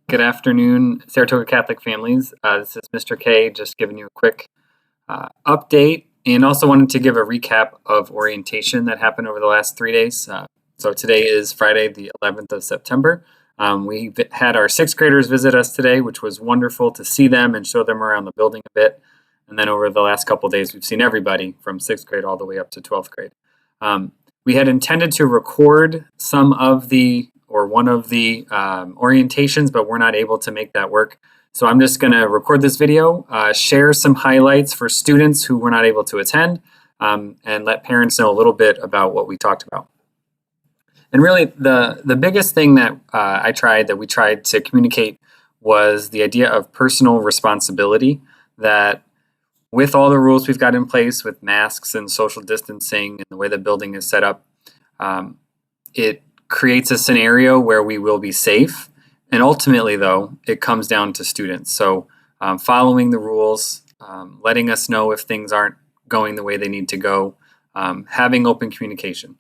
Good afternoon, Saratoga Catholic families. This is Mr. K, just giving you a quick update, and also wanted to give a recap of orientation that happened over the last 3 days. So today is Friday, the 11th of September. We had our sixth graders visit us today, which was wonderful to see them and show them around the building a bit. And then over the last couple of days, we've seen everybody from sixth grade all the way up to 12th grade. We had intended to record some of the or one of the orientations, but we're not able to make that work. So I'm just going to record this video, share some highlights for students who were not able to attend, and let parents know a little bit about what we talked about. And really, the biggest thing that we tried to communicate was the idea of personal responsibility, that with all the rules we've got in place with masks and social distancing and the way the building is set up, it creates a scenario where we will be safe. And ultimately, though, it comes down to students. So following the rules, letting us know if things aren't going the way they need to go, having open communication.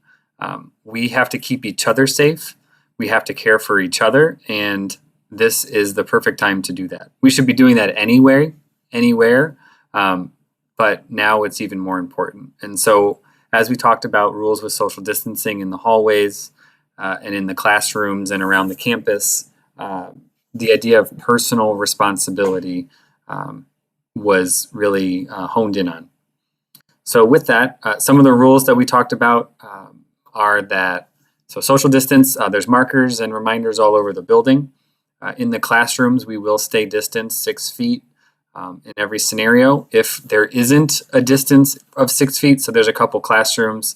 We have to keep each other safe. We have to care for each other. And this is the perfect time to do that. We should be doing that anywhere. But now it's even more important. And so as we talked about rules with social distancing in the hallways, and in the classrooms and around the campus, the idea of personal responsibility was really honed in on. So with that, some of the rules that we talked about are that, so social distance, there's markers and reminders all over the building. In the classrooms, we will stay distant 6 feet in every scenario. If there isn't a distance of 6 feet, so there's a couple classrooms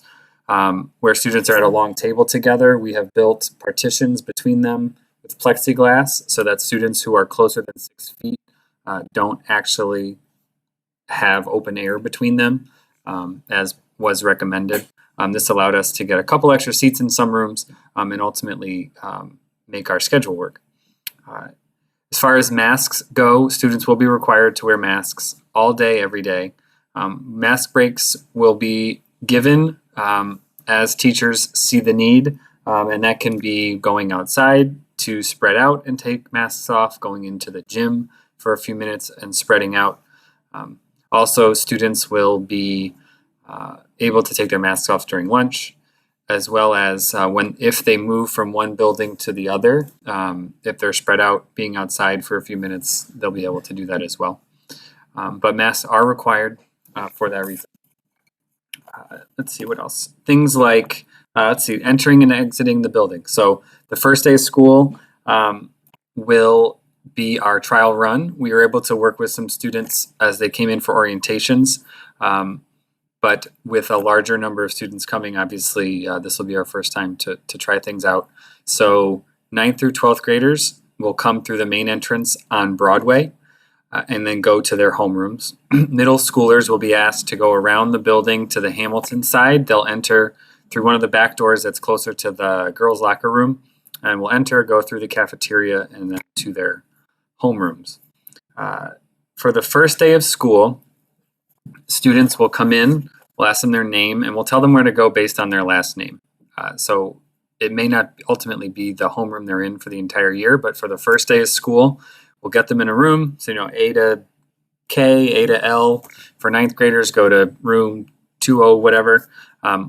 where students are at a long table together, we have built partitions between them with plexiglass so that students who are closer than 6 feet don't actually have open air between them, as was recommended. This allowed us to get a couple extra seats in some rooms and ultimately make our schedule work. As far as masks go, students will be required to wear masks all day, every day. Mask breaks will be given as teachers see the need, and that can be going outside to spread out and take masks off, going into the gym for a few minutes and spreading out. Also, students will be able to take their masks off during lunch, as well as if they move from one building to the other, if they're spread out, being outside for a few minutes, they'll be able to do that as well. But masks are required for that reason. Let's see what else. Things like, entering and exiting the building. So the first day of school will be our trial run. We were able to work with some students as they came in for orientations, but with a larger number of students coming, obviously, this will be our first time to try things out. So 9th through 12th graders will come through the main entrance on Broadway, and then go to their homerooms. Middle schoolers will be asked to go around the building to the Hamilton side. They'll enter through one of the back doors that's closer to the girls' locker room, and will enter, go through the cafeteria, and then to their homerooms. For the first day of school, students will come in, we'll ask them their name, and we'll tell them where to go based on their last name. So it may not ultimately be the homeroom they're in for the entire year, but for the first day of school, we'll get them in a room. So, A to K, A to L. For 9th graders, go to room 2O, whatever.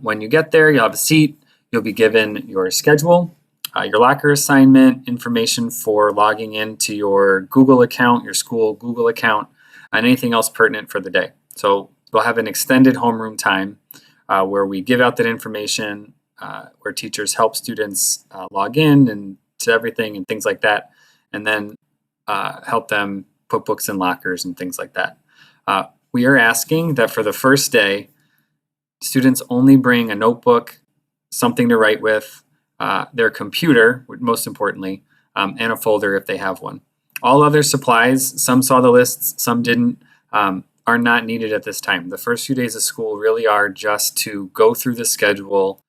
When you get there, you'll have a seat. You'll be given your schedule, your locker assignment, information for logging into your Google account, your school Google account, and anything else pertinent for the day. So we'll have an extended homeroom time where we give out that information, where teachers help students log in and to everything and things like that, and then help them put books in lockers and things like that. We are asking that for the first day, students only bring a notebook, something to write with, their computer, most importantly, and a folder if they have one. All other supplies, some saw the lists, some didn't, are not needed at this time. The first few days of school really are just to go through the schedule,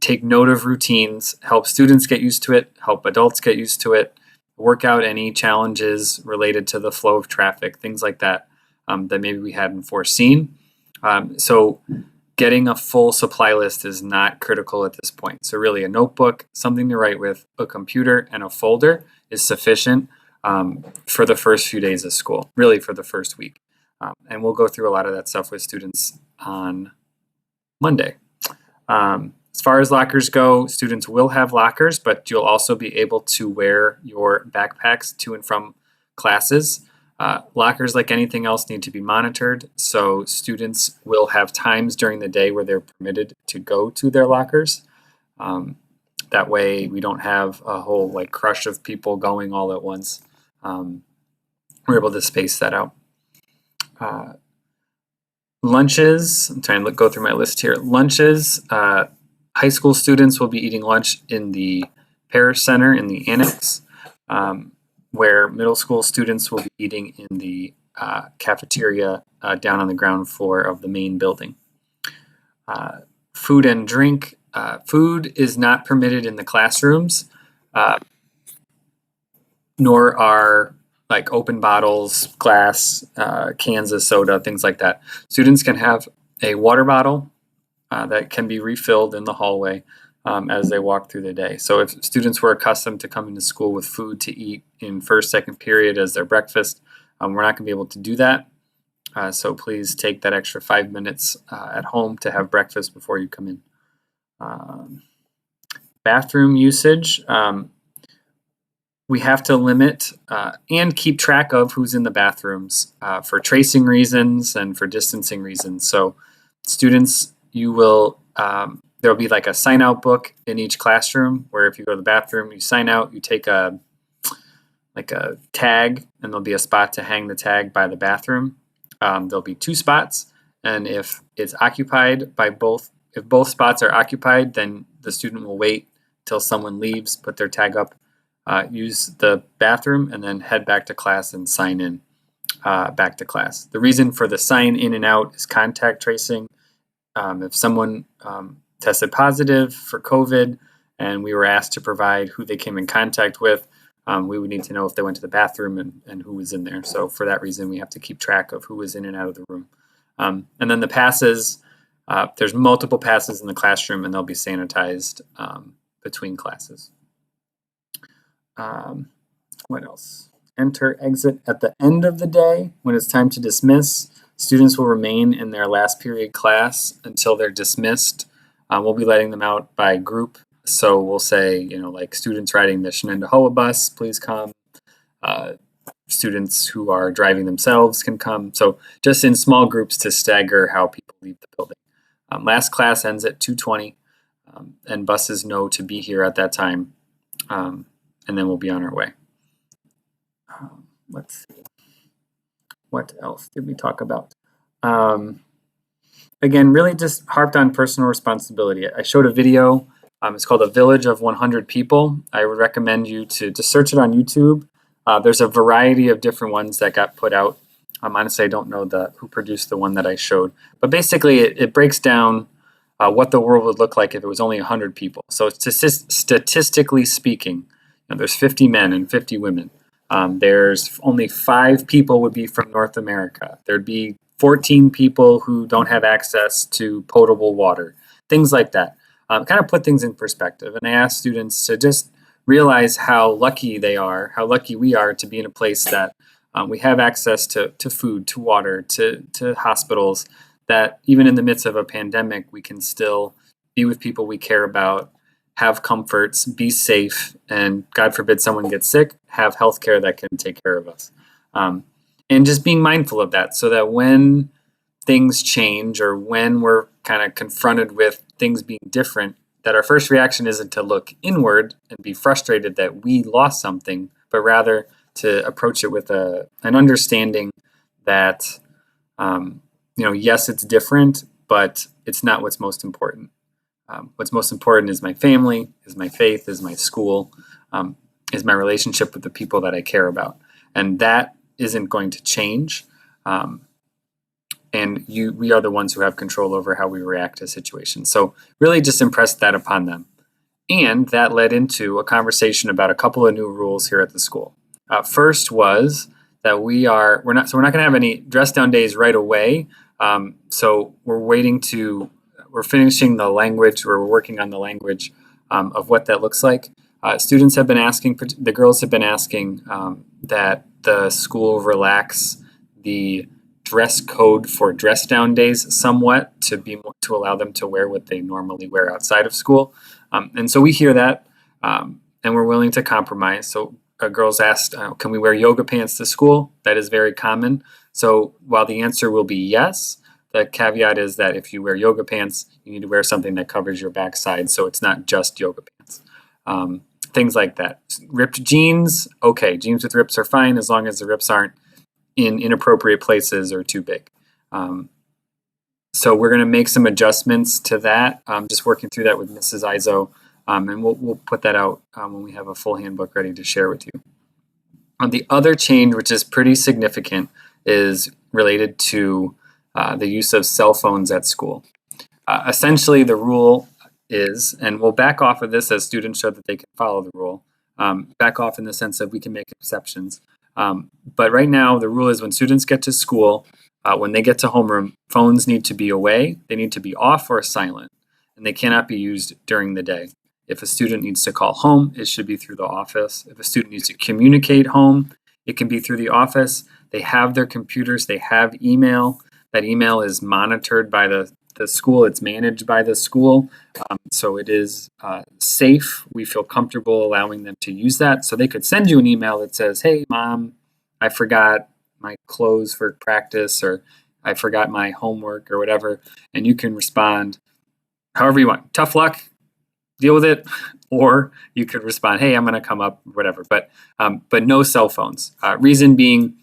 take note of routines, help students get used to it, help adults get used to it, work out any challenges related to the flow of traffic, things like that, that maybe we hadn't foreseen. So getting a full supply list is not critical at this point. So really a notebook, something to write with, a computer, and a folder is sufficient for the first few days of school, really for the first week. And we'll go through a lot of that stuff with students on Monday. As far as lockers go, students will have lockers, but you'll also be able to wear your backpacks to and from classes. Lockers, like anything else, need to be monitored. So students will have times during the day where they're permitted to go to their lockers. That way we don't have a whole like crush of people going all at once. We're able to space that out. Lunches, I'm trying to go through my list here. Lunches, high school students will be eating lunch in the Parish Center in the annex, where middle school students will be eating in the cafeteria down on the ground floor of the main building. Food and drink. Food is not permitted in the classrooms, nor are like open bottles, glass, cans of soda, things like that. Students can have a water bottle that can be refilled in the hallway as they walk through the day. So if students were accustomed to coming to school with food to eat in first, second period as their breakfast, we're not going to be able to do that. So please take that extra 5 minutes at home to have breakfast before you come in. Bathroom usage. We have to limit and keep track of who's in the bathrooms for tracing reasons and for distancing reasons. So students, you will, there'll be like a sign out book in each classroom where if you go to the bathroom, you sign out, you take a tag, and there'll be a spot to hang the tag by the bathroom. There'll be 2 spots, and if it's occupied by if both spots are occupied, then the student will wait till someone leaves, put their tag up, use the bathroom, and then head back to class and sign in back to class. The reason for the sign in and out is contact tracing. If someone tested positive for COVID and we were asked to provide who they came in contact with, we would need to know if they went to the bathroom and who was in there. So for that reason, we have to keep track of who was in and out of the room. And then the passes, there's multiple passes in the classroom, and they'll be sanitized between classes. What else? Enter, exit at the end of the day. When it's time to dismiss, students will remain in their last period class until they're dismissed. We'll be letting them out by group. So we'll say, like students riding the Shenendehowa bus, please come. Students who are driving themselves can come. So just in small groups to stagger how people leave the building. Last class ends at 2:20, and buses know to be here at that time. And then we'll be on our way. Let's see. What else did we talk about? Again, really just harped on personal responsibility. I showed a video. It's called A Village of 100 People. I would recommend you to search it on YouTube. There's a variety of different ones that got put out. Honestly, I don't know who produced the one that I showed. But basically, it breaks down what the world would look like if it was only 100 people. So statistically speaking, there's 50 men and 50 women. There's only 5 people would be from North America. There'd be 14 people who don't have access to potable water, things like that. Kind of put things in perspective. And I ask students to just realize how lucky they are, how lucky we are to be in a place that we have access to food, to water, to hospitals, that even in the midst of a pandemic, we can still be with people we care about, have comforts, be safe, and God forbid someone gets sick, have healthcare that can take care of us. And just being mindful of that so that when things change or when we're kind of confronted with things being different, that our first reaction isn't to look inward and be frustrated that we lost something, but rather to approach it with an understanding that, yes, it's different, but it's not what's most important. What's most important is my family, is my faith, is my school, is my relationship with the people that I care about. And that isn't going to change. And we are the ones who have control over how we react to situations. So really just impress that upon them. And that led into a conversation about a couple of new rules here at the school. First was that we're not going to have any dress down days right away. So we're waiting to we're finishing the language, or we're working on the language of what that looks like. Students have been asking, the girls have been asking that the school relax the dress code for dress down days somewhat to allow them to wear what they normally wear outside of school. And so we hear that, and we're willing to compromise. So girls asked, can we wear yoga pants to school? That is very common. So while the answer will be yes, the caveat is that if you wear yoga pants, you need to wear something that covers your backside, so it's not just yoga pants. Things like that. Ripped jeans, okay, jeans with rips are fine as long as the rips aren't in inappropriate places or too big. So we're going to make some adjustments to that. Just working through that with Mrs. Izo, and we'll put that out when we have a full handbook ready to share with you. The other change, which is pretty significant, is related to the use of cell phones at school. Essentially, the rule is, and we'll back off of this as students show that they can follow the rule, back off in the sense that we can make exceptions. But right now, the rule is when students get to school, when they get to homeroom, phones need to be away, they need to be off or silent, and they cannot be used during the day. If a student needs to call home, it should be through the office. If a student needs to communicate home, it can be through the office. They have their computers, they have email. That email is monitored by the school, it's managed by the school. So it is safe. We feel comfortable allowing them to use that. So they could send you an email that says, hey, Mom, I forgot my clothes for practice, or I forgot my homework, or whatever. And you can respond however you want. Tough luck, deal with it. Or you could respond, hey, I'm going to come up, whatever. But no cell phones. Reason being,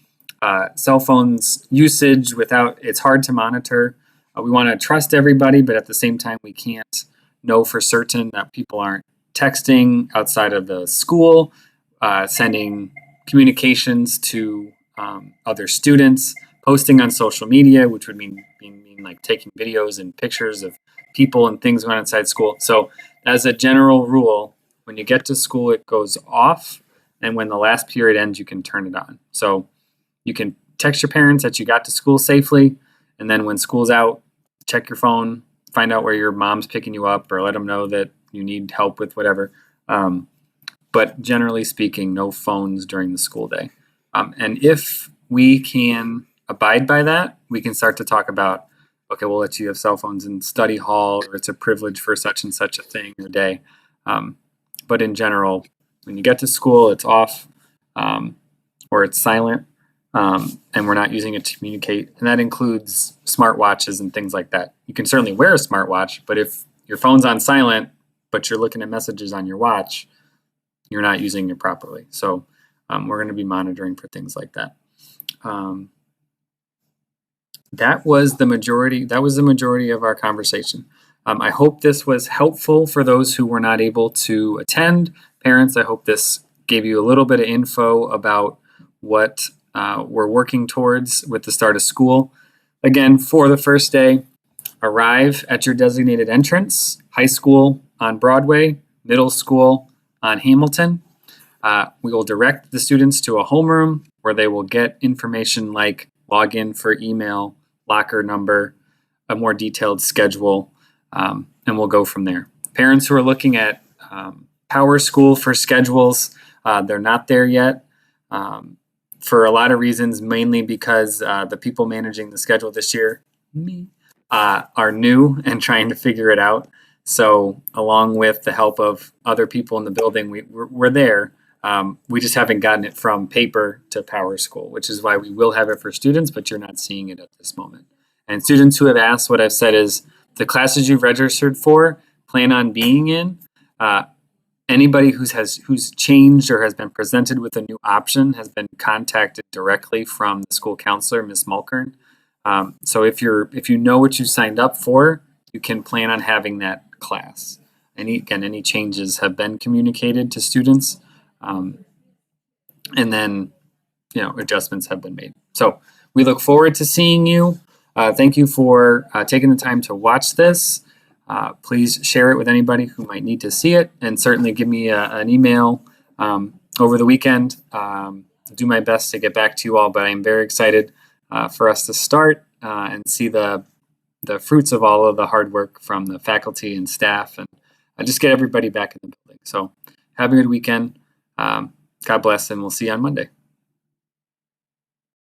cell phones usage it's hard to monitor. We want to trust everybody, but at the same time, we can't know for certain that people aren't texting outside of the school, sending communications to other students, posting on social media, which would mean like taking videos and pictures of people and things going on inside school. So as a general rule, when you get to school, it goes off, and when the last period ends, you can turn it on. So you can text your parents that you got to school safely, and then when school's out, check your phone, find out where your mom's picking you up, or let them know that you need help with whatever. But generally speaking, no phones during the school day. And if we can abide by that, we can start to talk about, okay, we'll let you have cell phones in study hall, or it's a privilege for such and such a thing or day. But in general, when you get to school, it's off, or it's silent. And we're not using it to communicate. And that includes smartwatches and things like that. You can certainly wear a smartwatch, but if your phone's on silent, but you're looking at messages on your watch, you're not using it properly. So we're going to be monitoring for things like that. That was the majority of our conversation. I hope this was helpful for those who were not able to attend. Parents, I hope this gave you a little bit of info about what we're working towards with the start of school. Again, for the first day, arrive at your designated entrance, high school on Broadway, middle school on Hamilton. We will direct the students to a homeroom where they will get information like login for email, locker number, a more detailed schedule, and we'll go from there. Parents who are looking at Power School for schedules, they're not there yet. For a lot of reasons, mainly because the people managing the schedule this year, me, are new and trying to figure it out. So along with the help of other people in the building, we're there. We just haven't gotten it from paper to Power School, which is why we will have it for students, but you're not seeing it at this moment. And students who have asked, what I've said is the classes you've registered for, plan on being in. Anybody who's changed or has been presented with a new option has been contacted directly from the school counselor, Ms. Mulkern. So if you know what you signed up for, you can plan on having that class. Any changes have been communicated to students, and then adjustments have been made. So we look forward to seeing you. Thank you for taking the time to watch this. Please share it with anybody who might need to see it, and certainly give me an email over the weekend. Do my best to get back to you all, but I'm very excited for us to start and see the the fruits of all of the hard work from the faculty and staff, and just get everybody back in the building. So have a good weekend. God bless, and we'll see you on Monday.